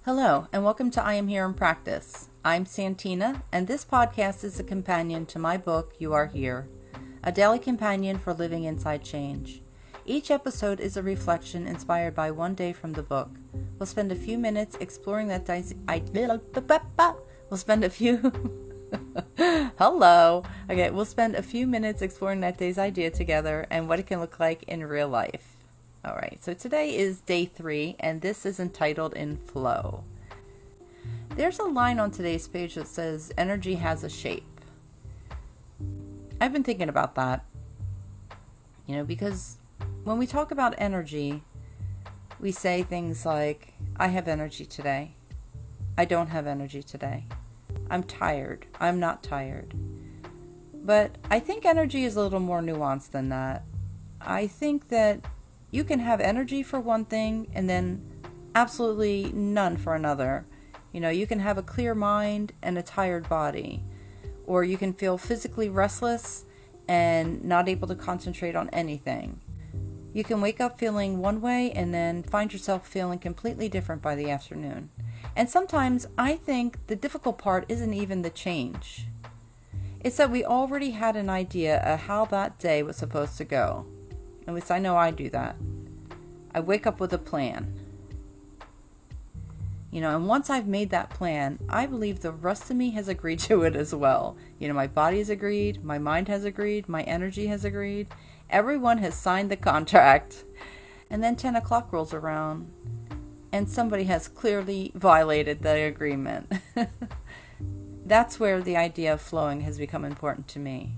Hello, and welcome to I Am Here in Practice. I'm Santina, and this podcast is a companion to my book, You Are Here, a daily companion for living inside change. Each episode is a reflection inspired by one day from the book. We'll spend a few minutes exploring that We'll spend a few We'll spend a few minutes exploring that day's idea together and what it can look like in real life. All right, so today is day 3, and this is entitled In Flow. There's a line on today's page that says, energy has a shape. I've been thinking about that, because when we talk about energy, we say things like, I have energy today. I don't have energy today. I'm tired. I'm not tired. But I think energy is a little more nuanced than that. I think that you can have energy for one thing and then absolutely none for another. You can have a clear mind and a tired body. Or you can feel physically restless and not able to concentrate on anything. You can wake up feeling one way and then find yourself feeling completely different by the afternoon. And sometimes I think the difficult part isn't even the change. It's that we already had an idea of how that day was supposed to go. At least I know I do that. I wake up with a plan. And once I've made that plan, I believe the rest of me has agreed to it as well. My body has agreed, my mind has agreed, my energy has agreed. Everyone has signed the contract. And then 10 o'clock rolls around, and somebody has clearly violated the agreement. That's where the idea of flowing has become important to me.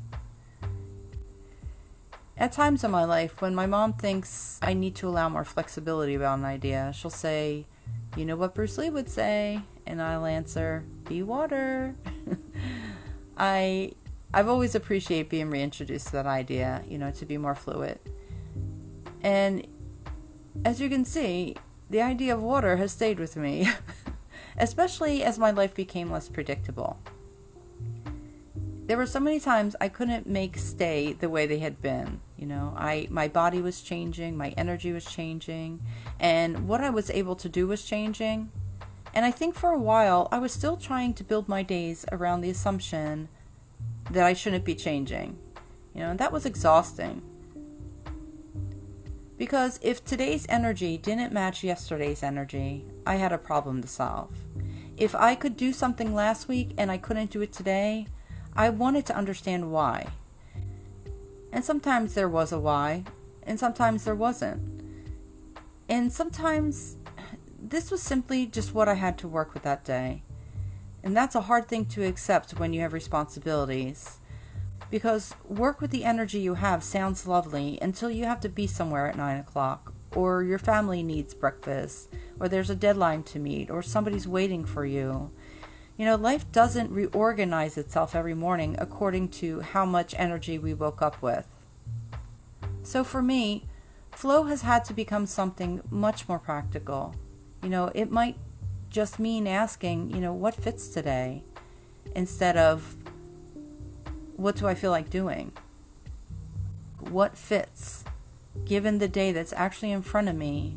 At times in my life, when my mom thinks I need to allow more flexibility about an idea, she'll say, you know what Bruce Lee would say? And I'll answer, be water. I've always appreciated being reintroduced to that idea, to be more fluid. And as you can see, the idea of water has stayed with me, especially as my life became less predictable. There were so many times I couldn't make stay the way they had been. My body was changing, my energy was changing, and what I was able to do was changing. And I think for a while, I was still trying to build my days around the assumption that I shouldn't be changing. And that was exhausting. Because if today's energy didn't match yesterday's energy, I had a problem to solve. If I could do something last week and I couldn't do it today, I wanted to understand why. And sometimes there was a why, and sometimes there wasn't. And sometimes this was simply just what I had to work with that day. And that's a hard thing to accept when you have responsibilities. Because work with the energy you have sounds lovely until you have to be somewhere at 9 o'clock, or your family needs breakfast, or there's a deadline to meet, or somebody's waiting for you. Life doesn't reorganize itself every morning according to how much energy we woke up with. So for me, flow has had to become something much more practical. It might just mean asking, what fits today, instead of what do I feel like doing? What fits, given the day that's actually in front of me,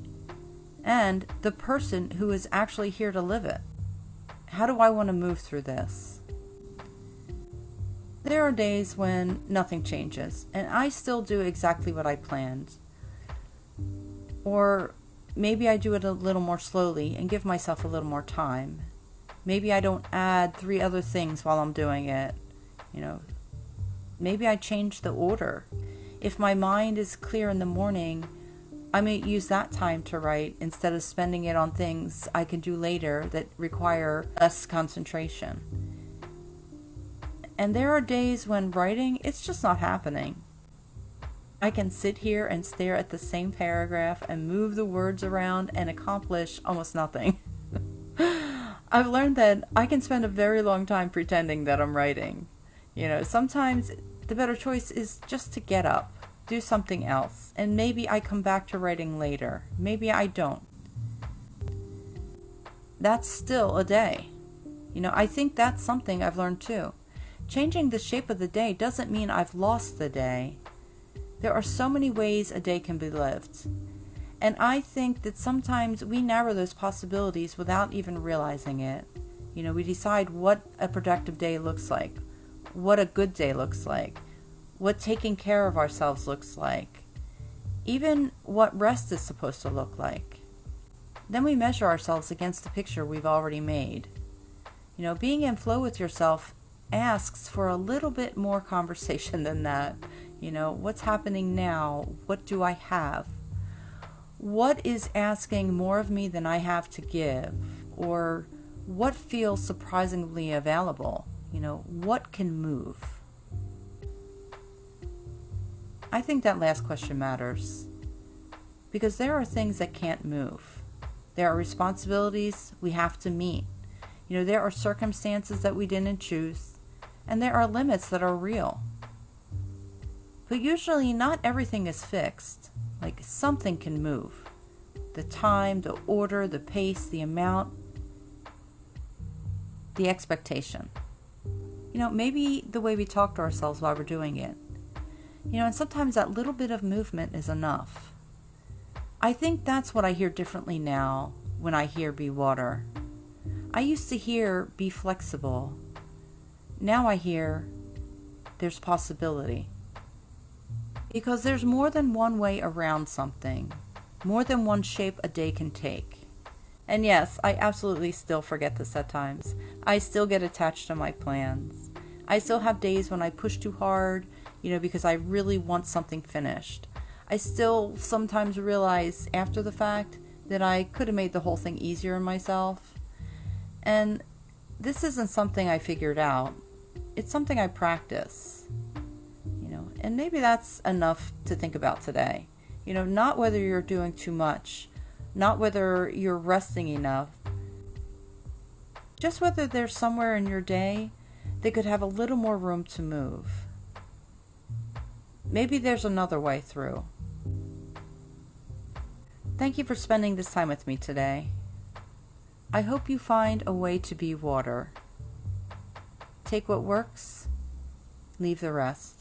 and the person who is actually here to live it? How do I want to move through this? There are days when nothing changes, and I still do exactly what I planned. Or maybe I do it a little more slowly and give myself a little more time. Maybe I don't add 3 other things while I'm doing it. Maybe I change the order. If my mind is clear in the morning, I may use that time to write instead of spending it on things I can do later that require less concentration. And there are days when writing, it's just not happening. I can sit here and stare at the same paragraph and move the words around and accomplish almost nothing. I've learned that I can spend a very long time pretending that I'm writing. Sometimes the better choice is just to get up, do something else, and maybe I come back to writing later. Maybe I don't. That's still a day. I think that's something I've learned too. Changing the shape of the day doesn't mean I've lost the day. There are so many ways a day can be lived. And I think that sometimes we narrow those possibilities without even realizing it. We decide what a productive day looks like, what a good day looks like, what taking care of ourselves looks like, even what rest is supposed to look like. Then we measure ourselves against the picture we've already made. Being in flow with yourself asks for a little bit more conversation than that. What's happening now? What do I have? What is asking more of me than I have to give? Or what feels surprisingly available? What can move? I think that last question matters, because there are things that can't move. There are responsibilities we have to meet. There are circumstances that we didn't choose, and there are limits that are real. But usually not everything is fixed. Like, something can move. The time, the order, the pace, the amount, the expectation. Maybe the way we talk to ourselves while we're doing it. And sometimes that little bit of movement is enough. I think that's what I hear differently now when I hear be water. I used to hear be flexible. Now I hear there's possibility. Because there's more than one way around something, more than one shape a day can take. And yes, I absolutely still forget this at times. I still get attached to my plans. I still have days when I push too hard, because I really want something finished. I still sometimes realize after the fact that I could have made the whole thing easier on myself. And this isn't something I figured out. It's something I practice. And maybe that's enough to think about today. Not whether you're doing too much, not whether you're resting enough, just whether there's somewhere in your day that could have a little more room to move. Maybe there's another way through. Thank you for spending this time with me today. I hope you find a way to be water. Take what works, leave the rest.